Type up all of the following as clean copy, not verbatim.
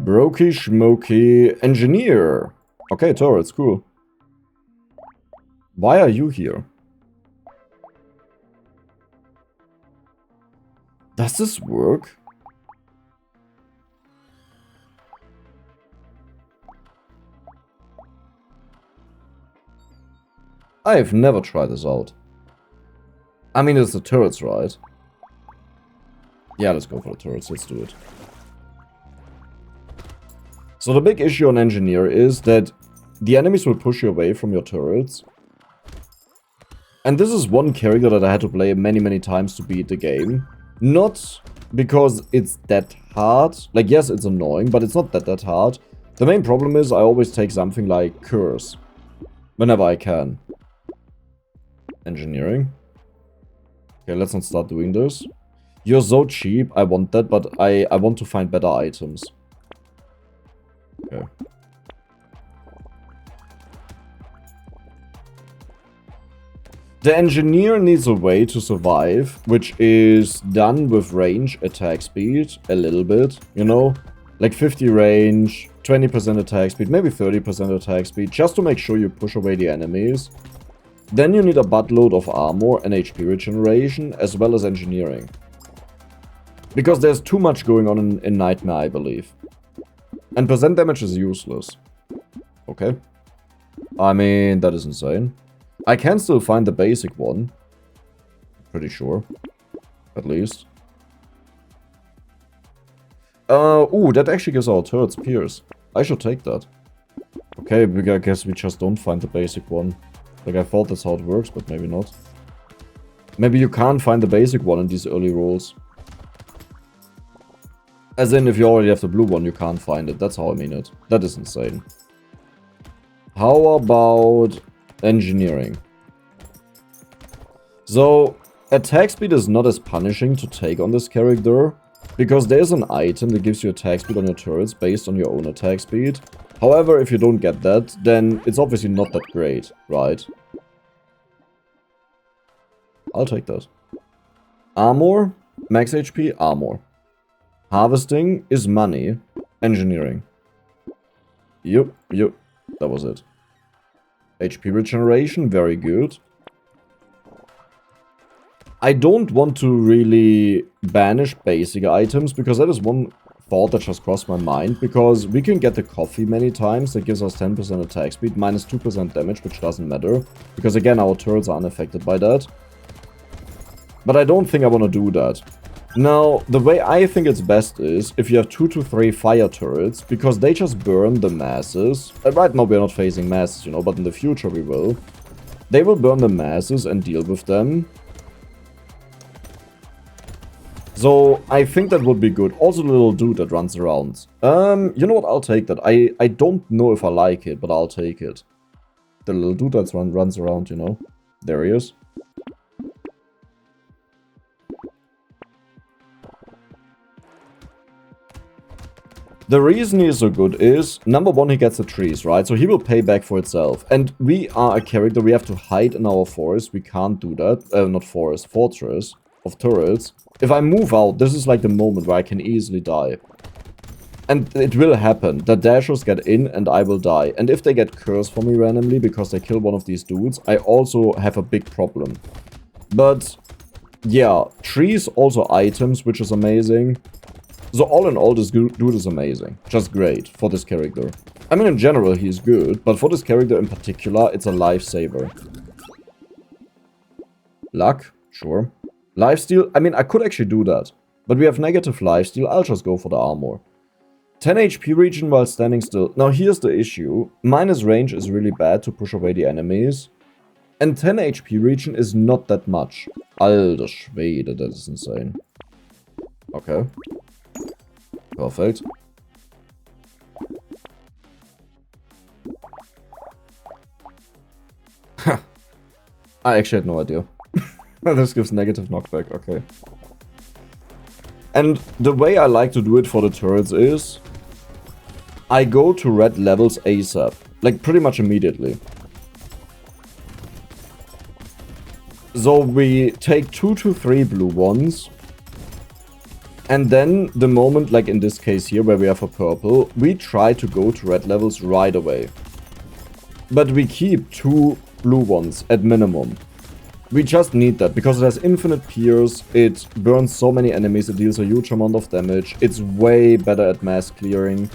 Brokey Schmokey Engineer. Okay, turrets, cool. Why are you here? Does this work? I've never tried this out. I mean, it's the turrets, right? Yeah, let's go for the turrets. Let's do it. So the big issue on Engineer is that the enemies will push you away from your turrets. And this is one character that I had to play many times to beat the game. Not because it's that hard. Like, yes, it's annoying, but it's not that hard. The main problem is I always take something like Curse. Whenever I can. Engineering. Okay, let's not start doing this. You're so cheap, I want that, but I want to find better items. Okay. The Engineer needs a way to survive, which is done with range, attack speed, a little bit, you know? Like 50 range, 20% attack speed, maybe 30% attack speed, just to make sure you push away the enemies. Then you need a buttload of armor and HP regeneration, as well as engineering. Because there's too much going on in Nightmare, I believe. And percent damage is useless. Okay. I mean, that is insane. I can still find the basic one. Pretty sure. At least. Ooh, that actually gives our turrets pierce. I should take that. Okay, I guess we just don't find the basic one. Like, I thought that's how it works, but maybe not. Maybe you can't find the basic one in these early rolls. As in, if you already have the blue one, you can't find it. That's how I mean it. That is insane. How about engineering? So, attack speed is not as punishing to take on this character, because there's an item that gives you attack speed on your turrets based on your own attack speed. However, if you don't get that, then it's obviously not that great, right? I'll take that. Armor, max HP, armor. Harvesting is money. Engineering. Yep, that was it. HP regeneration, very good. I don't want to really banish basic items, because that is one thought that just crossed my mind, because we can get the coffee many times that gives us 10% attack speed, minus 2% damage, which doesn't matter, because again our turrets are unaffected by that. But I don't think I want to do that. Now, the way I think it's best is if you have 2 to 3 fire turrets, because they just burn the masses. Right now we're not facing masses, you know, but in the future we will. They will burn the masses and deal with them. So, I think that would be good. Also, the little dude that runs around. You know what? I'll take that. I don't know if I like it, but I'll take it. The little dude that runs around, you know. There he is. The reason he is so good is, number one, he gets the trees, right? So he will pay back for itself. And we are a character, we have to hide in our forest. We can't do that. Not forest, fortress of turrets. If I move out, this is like the moment where I can easily die. And it will happen. The dashers get in and I will die. And if they get cursed for me randomly because they kill one of these dudes, I also have a big problem. But yeah, trees, also items, which is amazing. So all in all, this dude is amazing. Just great for this character. I mean, in general, he's good, but for this character in particular, it's a lifesaver. Luck? Sure. Lifesteal? I mean, I could actually do that. But we have negative lifesteal, I'll just go for the armor. 10 HP regen while standing still. Now, here's the issue. Minus range is really bad to push away the enemies. And 10 HP regen is not that much. Alter Schwede, that is insane. Okay. Perfect. I actually had no idea. This gives negative knockback, okay. And the way I like to do it for the turrets is I go to red levels ASAP. Like, pretty much immediately. So we take 2 to 3 blue ones. And then the moment, like in this case here, where we have a purple, we try to go to red levels right away. But we keep 2 blue ones at minimum. We just need that, because it has infinite pierce, it burns so many enemies, it deals a huge amount of damage, it's way better at mass clearing.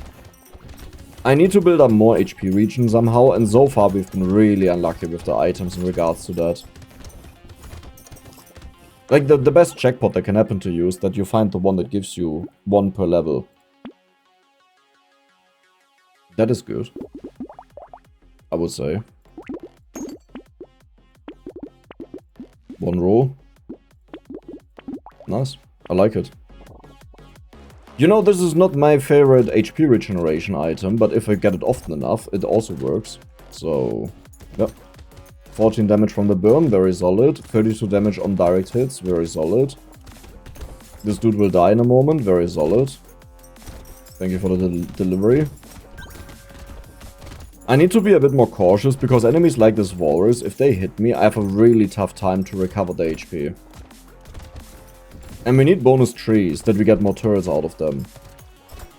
I need to build up more HP regen somehow, and so far we've been really unlucky with the items in regards to that. Like, the best jackpot that can happen to you is that you find the one that gives you 1 per level. That is good, I would say. 1 roll. Nice. I like it. You know, this is not my favorite HP regeneration item, but if I get it often enough, it also works. So, yeah. 14 damage from the burn, very solid. 32 damage on direct hits, very solid. This dude will die in a moment, very solid. Thank you for the delivery. I need to be a bit more cautious, because enemies like this walrus, if they hit me, I have a really tough time to recover the HP. And we need bonus trees, that we get more turrets out of them.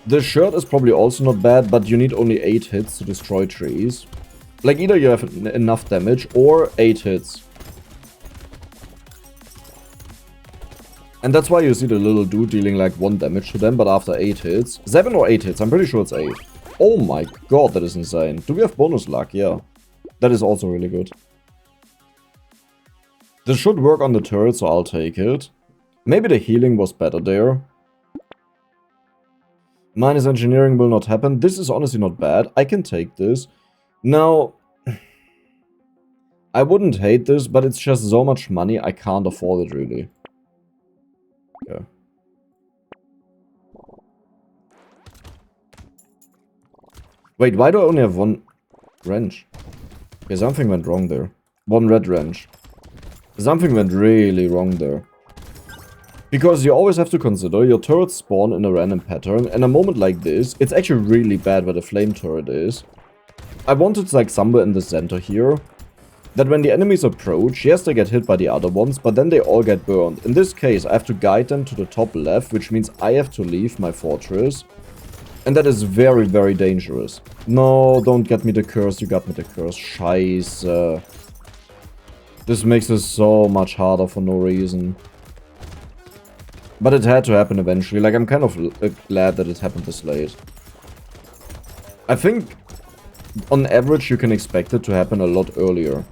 This shirt is probably also not bad, but you need only 8 hits to destroy trees. Like, either you have enough damage, or 8 hits. And that's why you see the little dude dealing like 1 damage to them, but after 8 hits. 7 or 8 hits, I'm pretty sure it's 8. Oh my god, that is insane. Do we have bonus luck? Yeah. That is also really good. This should work on the turret, so I'll take it. Maybe the healing was better there. Minus engineering will not happen. This is honestly not bad. I can take this. Now, I wouldn't hate this, but it's just so much money, I can't afford it really. Okay. Wait, why do I only have 1 wrench? Okay, something went wrong there. 1 red wrench. Something went really wrong there. Because you always have to consider your turrets spawn in a random pattern, and a moment like this, it's actually really bad where the flame turret is. I want it like somewhere in the center here. That when the enemies approach, yes, they get hit by the other ones, but then they all get burned. In this case, I have to guide them to the top left, which means I have to leave my fortress. And that is very, very dangerous. No, don't get me the curse. You got me the curse. Scheiße. This makes this so much harder for no reason. But it had to happen eventually. Like, I'm kind of glad that it happened this late. I think, on average, you can expect it to happen a lot earlier.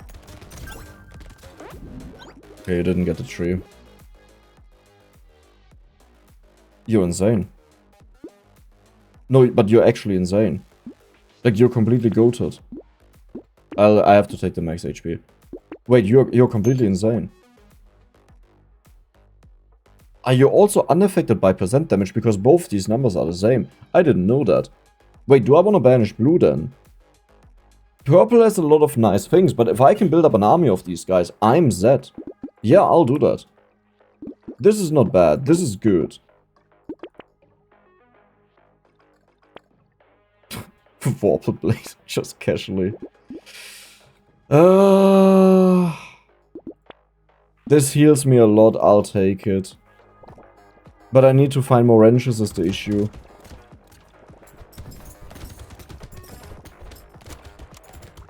Okay, you didn't get the tree. You're insane. No, but you're actually insane. Like, you're completely goated. I have to take the max HP. Wait, you're completely insane. Are you also unaffected by percent damage? Because both these numbers are the same. I didn't know that. Wait, do I want to banish blue then? Purple has a lot of nice things, but if I can build up an army of these guys, I'm Zed. Yeah, I'll do that. This is not bad. This is good. Vorpal Blade, just casually. This heals me a lot, I'll take it. But I need to find more wrenches is the issue.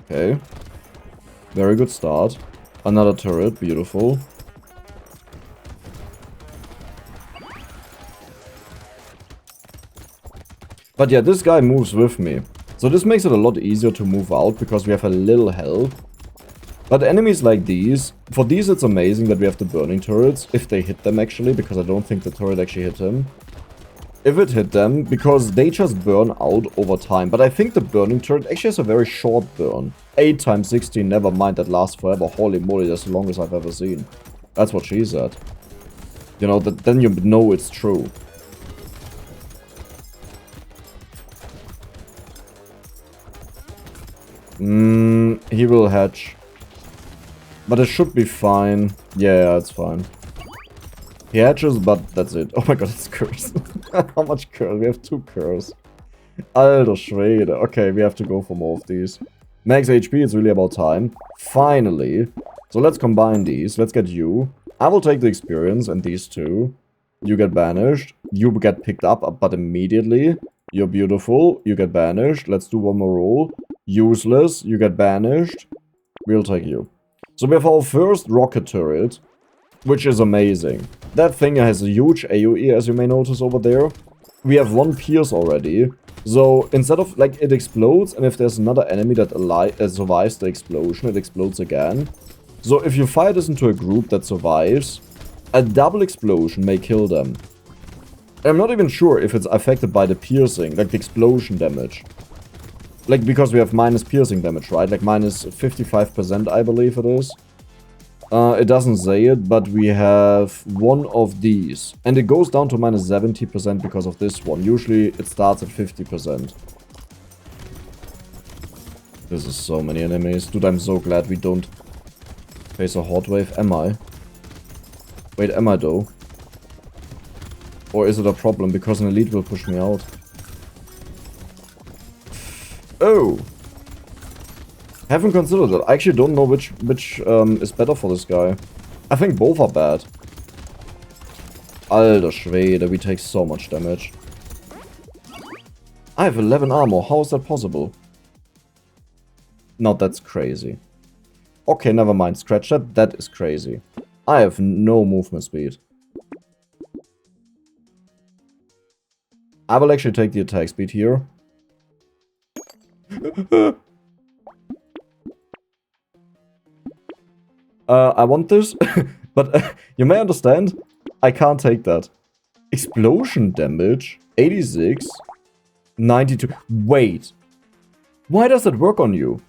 Okay. Very good start. Another turret, beautiful. But yeah, this guy moves with me. So this makes it a lot easier to move out because we have a little health. But enemies like these, for these it's amazing that we have the burning turrets, if they hit them actually, because I don't think the turret actually hit him. If it hit them, because they just burn out over time. But I think the burning turret actually has a very short burn. 8 times 16, never mind, that lasts forever. Holy moly, that's the longest I've ever seen. That's what she said. You know, then you know it's true. He will hatch. But it should be fine. Yeah, it's fine. He hatches, but that's it. Oh my god, it's cursed. How much curse? We have 2 curse. Alter Schwede. Okay, we have to go for more of these. Max HP, it's really about time. Finally. So let's combine these. Let's get you. I will take the experience and these 2. You get banished. You get picked up, but immediately. You're beautiful. You get banished. Let's do one more roll. Useless. You get banished. We'll take you. So we have our first rocket turret, which is amazing. That thing has a huge AoE, as you may notice over there. We have 1 pierce already. So instead of, like, it explodes, and if there's another enemy that survives the explosion, it explodes again. So if you fire this into a group that survives, a double explosion may kill them. I'm not even sure if it's affected by the piercing, like the explosion damage. Like, because we have minus piercing damage, right? Like, minus 55%, I believe it is. It doesn't say it, but we have one of these. And it goes down to minus 70% because of this one. Usually, it starts at 50%. This is so many enemies. Dude, I'm so glad we don't face a hot wave. Am I? Wait, am I though? Or is it a problem because an elite will push me out? Oh! Haven't considered it. I actually don't know which is better for this guy. I think both are bad. Alter Schwede, we take so much damage. I have 11 armor. How is that possible? No, that's crazy. Okay, never mind. Scratch that. That is crazy. I have no movement speed. I will actually take the attack speed here. I want this, but you may understand, I can't take that. Explosion damage, 86, 92. Wait, why does that work on you?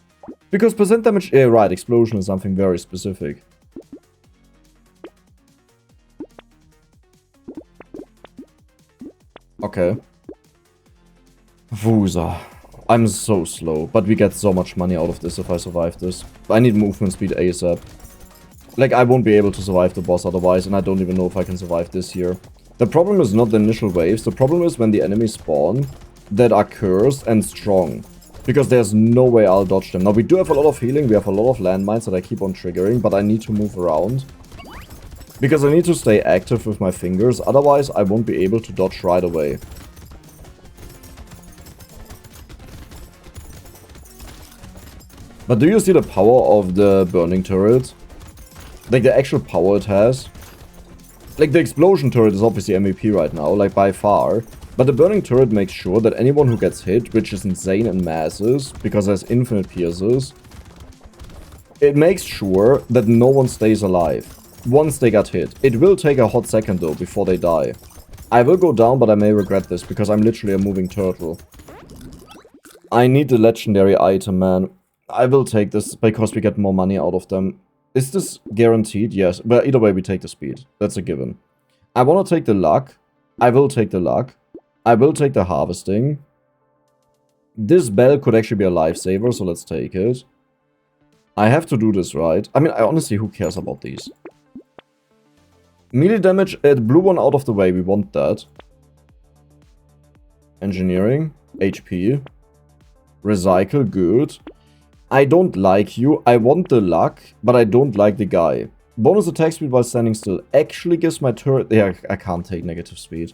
Because percent damage, yeah, right, explosion is something very specific. Okay. Wusa. I'm so slow, but we get so much money out of this if I survive this. I need movement speed ASAP. Like, I won't be able to survive the boss otherwise, and I don't even know if I can survive this here. The problem is not the initial waves, the problem is when the enemies spawn that are cursed and strong. Because there's no way I'll dodge them. Now, we do have a lot of healing, we have a lot of landmines that I keep on triggering, but I need to move around. Because I need to stay active with my fingers, otherwise I won't be able to dodge right away. But do you see the power of the burning turret? Like, the actual power it has. Like, the explosion turret is obviously MVP right now, like, by far. But the burning turret makes sure that anyone who gets hit, which is insane in masses, because there's infinite pierces, it makes sure that no one stays alive once they got hit. It will take a hot second, though, before they die. I will go down, but I may regret this, because I'm literally a moving turtle. I need the legendary item, man. I will take this, because we get more money out of them. Is this guaranteed? Yes. But either way, we take the speed. That's a given. I want to take the luck. I will take the luck. I will take the harvesting. This bell could actually be a lifesaver, so let's take it. I have to do this right. I mean, honestly, who cares about these? Melee damage, the blue one out of the way. We want that. Engineering. HP. Recycle, good. I don't like you. I want the luck, but I don't like the guy. Bonus attack speed while standing still actually gives my turret... Yeah, I can't take negative speed.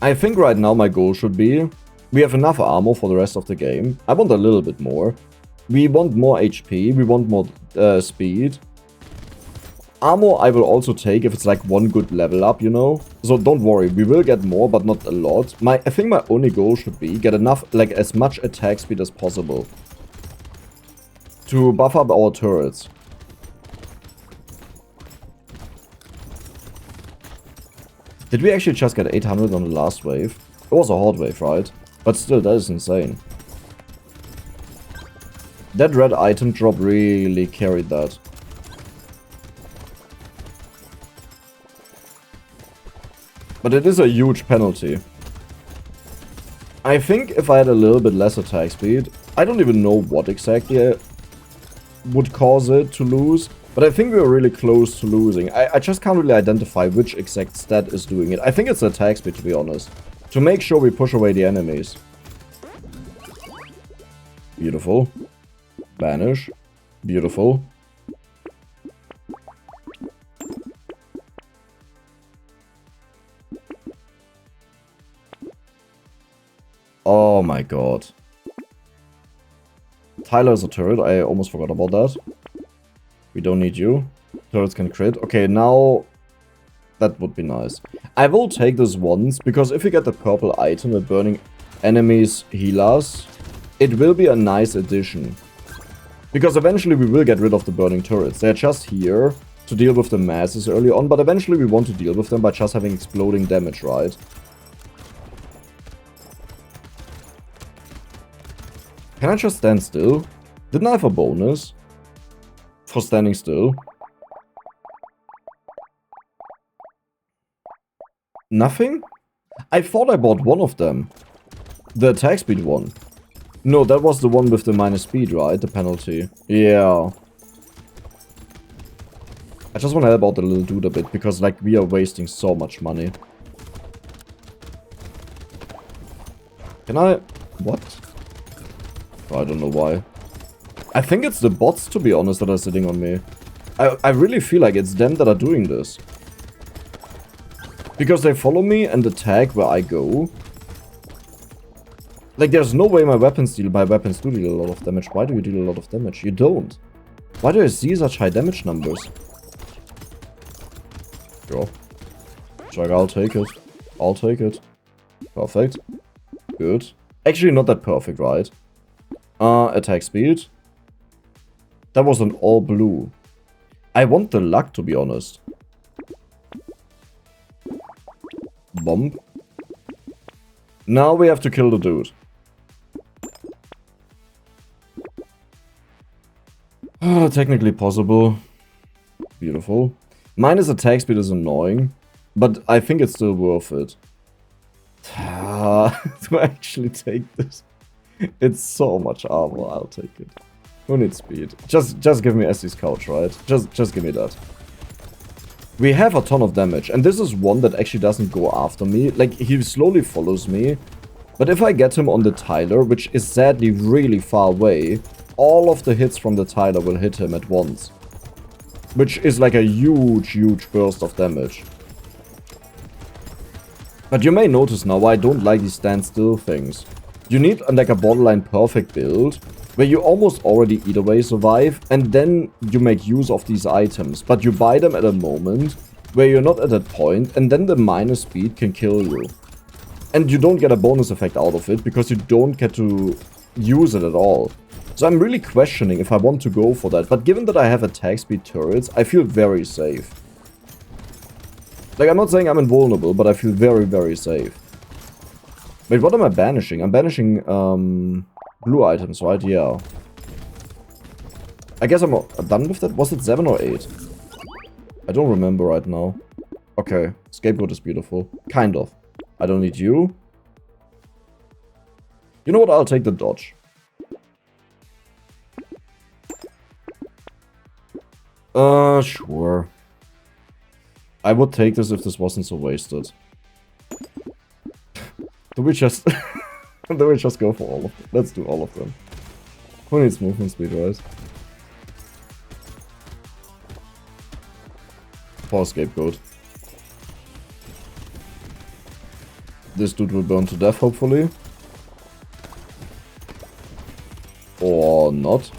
I think right now my goal should be... We have enough armor for the rest of the game. I want a little bit more. We want more HP. We want more speed. Armor I will also take if it's like one good level up, you know? So don't worry, we will get more, but not a lot. I think my only goal should be get enough, like as much attack speed as possible. To buff up our turrets. Did we actually just get 800 on the last wave? It was a hard wave, right? But still, that is insane. That red item drop really carried that. But it is a huge penalty. I think if I had a little bit less attack speed, I don't even know what exactly would cause it to lose. But I think we were really close to losing. I just can't really identify which exact stat is doing it. I think it's the attack speed, to be honest. To make sure we push away the enemies. Beautiful. Banish. Beautiful. Oh my god. Tyler is a turret. I almost forgot about that. We don't need you. Turrets can crit. Okay, now... That would be nice. I will take this once, because if we get the purple item with burning enemies heal us, it will be a nice addition. Because eventually we will get rid of the burning turrets. They're just here to deal with the masses early on, but eventually we want to deal with them by just having exploding damage, right? Can I just stand still? Didn't I have a bonus for standing still? Nothing? I thought I bought one of them. The attack speed one. No, that was the one with the minus speed, right? The penalty. Yeah. I just want to help out the little dude a bit, because, like, we are wasting so much money. Can I... What? I don't know why. I think it's the bots, to be honest, that are sitting on me. I really feel like it's them that are doing this. Because they follow me and attack where I go. Like, there's no way my weapons do deal a lot of damage. Why do you deal a lot of damage? You don't. Why do I see such high damage numbers? Sure. Check, I'll take it. I'll take it. Perfect. Good. Actually, not that perfect, right? Attack speed. That was an all blue. I want the luck, to be honest. Bomb. Now we have to kill the dude. Technically possible. Beautiful. Minus attack speed is annoying, but I think it's still worth it. To actually take this. It's so much armor, I'll take it. Who needs speed? Just give me Essie's couch, right? Just give me that. We have a ton of damage, and this is one that actually doesn't go after me. Like, he slowly follows me. But if I get him on the Tyler, which is sadly really far away, all of the hits from the Tyler will hit him at once. Which is like a huge burst of damage. But you may notice now why I don't like these standstill things. You need like a borderline perfect build, where you almost already either way survive, and then you make use of these items. But you buy them at a moment where you're not at that point, and then the minus speed can kill you. And you don't get a bonus effect out of it, because you don't get to use it at all. So I'm really questioning if I want to go for that. But given that I have attack speed turrets, I feel very safe. Like, I'm not saying I'm invulnerable, but I feel very safe. Wait, what am I banishing? I'm banishing, blue items, right? Yeah. I guess I'm done with that. Was it 7 or 8? I don't remember right now. Okay. Scapegoat is beautiful. Kind of. I don't need you. You know what? I'll take the dodge. Sure. I would take this if this wasn't so wasted. Do we just... Do we just go for all of them? Let's do all of them. Who needs movement speed, right? Poor scapegoat. This dude will burn to death, hopefully. Or not.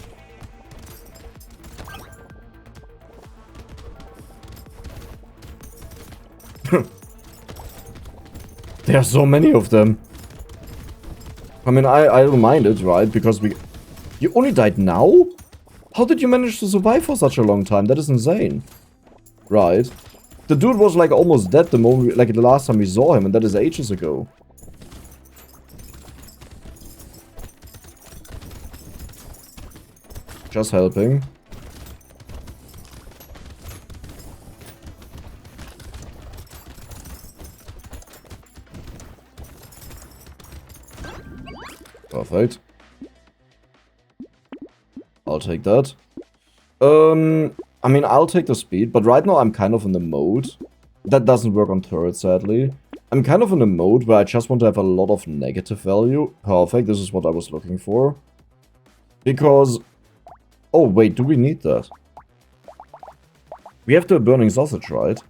There are so many of them. I mean, I don't mind it, right? Because we... You only died now? How did you manage to survive for such a long time? That is insane. Right. The dude was like almost dead the moment, like the last time we saw him, and that is ages ago. Just helping. Perfect. I'll take that. I mean, I'll take the speed, but right now I'm kind of in the mode. That doesn't work on turrets, sadly. I'm kind of in a mode where I just want to have a lot of negative value. Perfect, this is what I was looking for. Because... Oh, wait, do we need that? We have the burning sausage, right?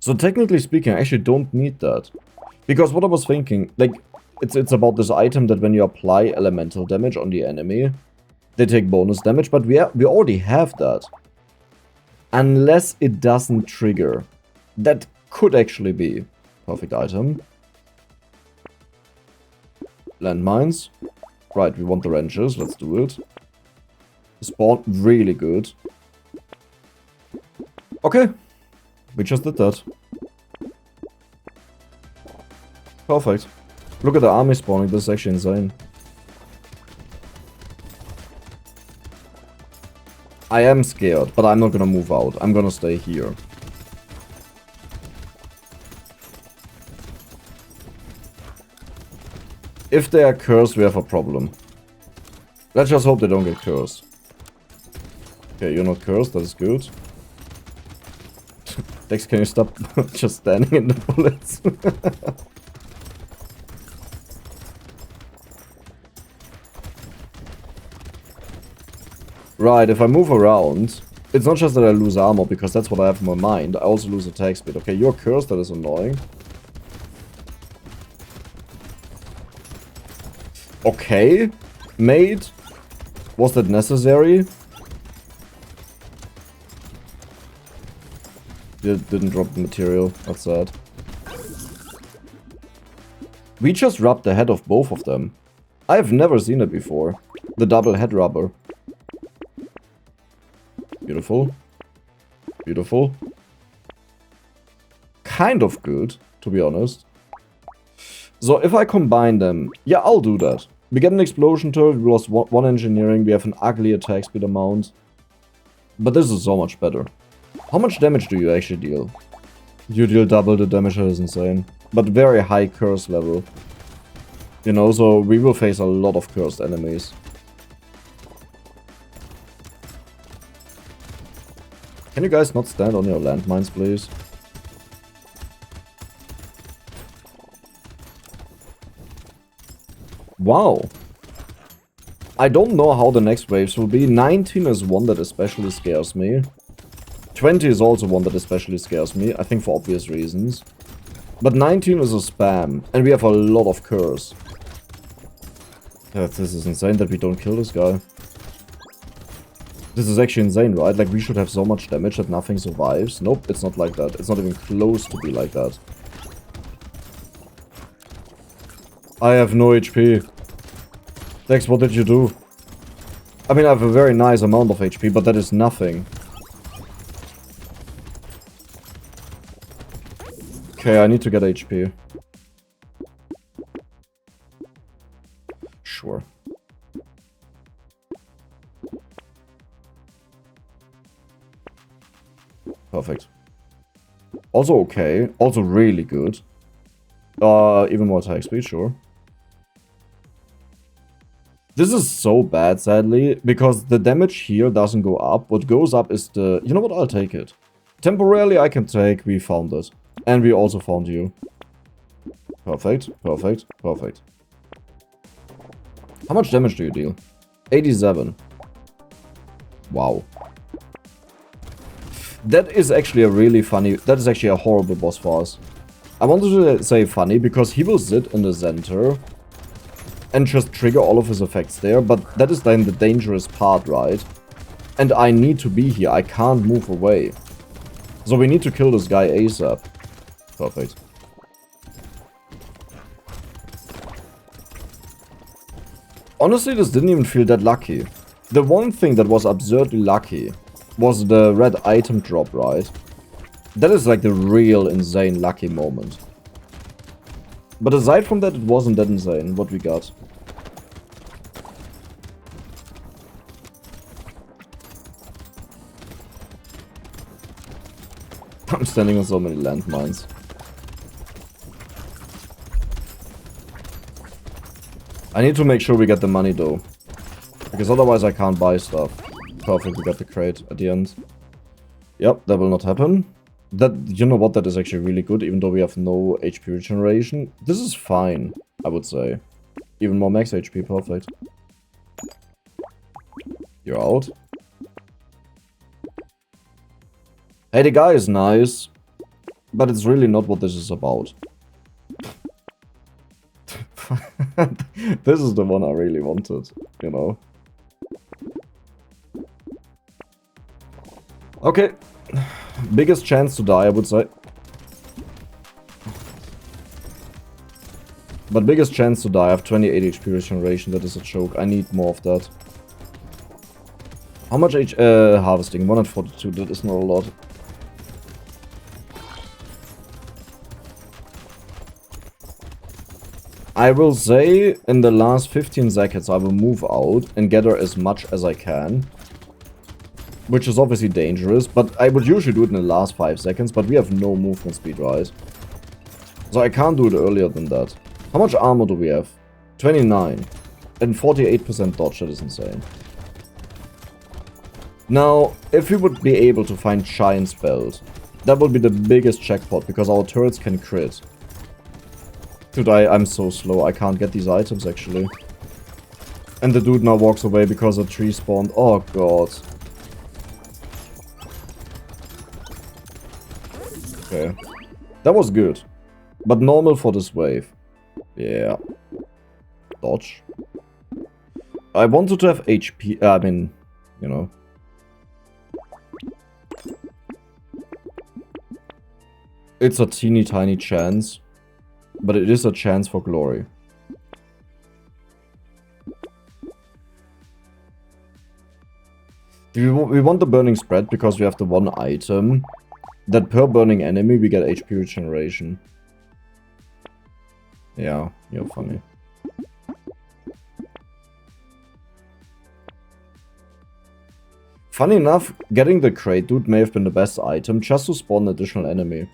So technically speaking, I actually don't need that. Because what I was thinking, like, It's about this item that when you apply elemental damage on the enemy, they take bonus damage, but we already have that. Unless it doesn't trigger. That could actually be. Perfect item. Landmines. Right, we want the wrenches. Let's do it. Spawn really good. Okay. We just did that. Perfect. Look at the army spawning. This is actually insane. I am scared, but I'm not gonna move out. I'm gonna stay here. If they are cursed, we have a problem. Let's just hope they don't get cursed. Okay, you're not cursed, that is good. Dex, can you stop just standing in the bullets? Right, if I move around, it's not just that I lose armor, because that's what I have in my mind. I also lose attack speed. Okay, you're cursed, that is annoying. Okay, mate. Was that necessary? You didn't drop the material, that's sad. We just rubbed the head of both of them. I have never seen it before. The double head rubber. Beautiful. Beautiful. Kind of good, to be honest. So if I combine them, yeah, I'll do that. We get an explosion turret, we lost one engineering, we have an ugly attack speed amount. But this is so much better. How much damage do you actually deal? You deal double the damage, that is insane. But very high curse level. You know, so we will face a lot of cursed enemies. Can you guys not stand on your landmines, please? Wow. I don't know how the next waves will be. 19 is one that especially scares me. 20 is also one that especially scares me, I think for obvious reasons. But 19 is a spam, and we have a lot of curse. Yeah, this is insane that we don't kill this guy. This is actually insane, right? Like, we should have so much damage that nothing survives. Nope, it's not like that. It's not even close to be like that. I have no HP. Dex, what did you do? I mean, I have a very nice amount of HP, but that is nothing. Okay, I need to get HP. Sure. Perfect. Also okay. Also really good. Even more attack speed, sure. This is so bad, sadly, because the damage here doesn't go up. What goes up is the... You know what? I'll take it. Temporarily, I can take... We found it. And we also found you. Perfect, perfect, perfect. How much damage do you deal? 87. Wow. That is actually a really funny... That is actually a horrible boss for us. I wanted to say funny because he will sit in the center and just trigger all of his effects there, but that is then the dangerous part, right? And I need to be here, I can't move away. So we need to kill this guy ASAP. Perfect. Honestly, this didn't even feel that lucky. The one thing that was absurdly lucky was the red item drop, right? That is like the real insane lucky moment. But aside from that, it wasn't that insane what we got. I'm standing on so many landmines. I need to make sure we get the money though. Because otherwise I can't buy stuff. Perfect, we got the crate at the end. Yep, that will not happen. That, you know what, that is actually really good, even though we have no HP regeneration. This is fine, I would say. Even more max HP, perfect. You're out. Hey, the guy is nice, but it's really not what this is about. This is the one I really wanted, you know. Okay. Biggest chance to die, I would say. But biggest chance to die. I have 28 HP regeneration. That is a joke. I need more of that. How much harvesting? 142. That is not a lot. I will say in the last 15 seconds I will move out and gather as much as I can. Which is obviously dangerous, but I would usually do it in the last 5 seconds, but we have no movement speed, right? So I can't do it earlier than that. How much armor do we have? 29. And 48% dodge, that is insane. Now, if we would be able to find Giant's Belt, that would be the biggest jackpot, because our turrets can crit. Dude, I'm so slow, I can't get these items actually. And the dude now walks away because a tree spawned. Oh god. Okay. That was good. But normal for this wave. Yeah. Dodge. I wanted to have HP, I mean, you know. It's a teeny tiny chance. But it is a chance for glory. We want the burning spread because we have the one item that per burning enemy we get HP regeneration. Yeah, you're funny. Funny enough, getting the crate dude may have been the best item just to spawn an additional enemy.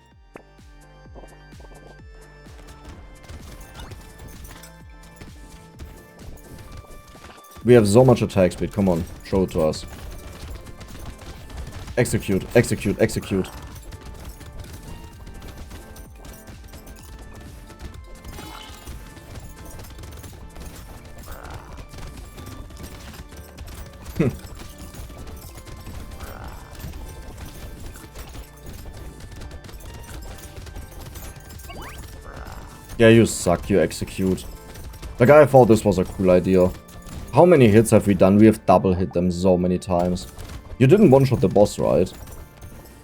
We have so much attack speed, come on, show it to us. Execute, execute, execute. Yeah, you suck, you execute. Like, I thought this was a cool idea. How many hits have we done? We have double hit them so many times. You didn't one-shot the boss, right?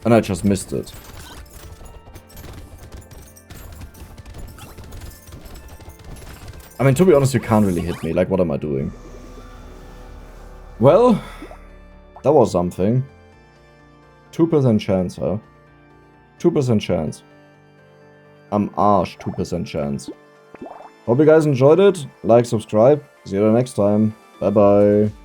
And I just missed it. I mean, to be honest, you can't really hit me. Like, what am I doing? Well, that was something. 2% chance, huh? 2% chance. I'm arsh, 2% chance. Hope you guys enjoyed it. Like, subscribe. See you next time. Bye bye.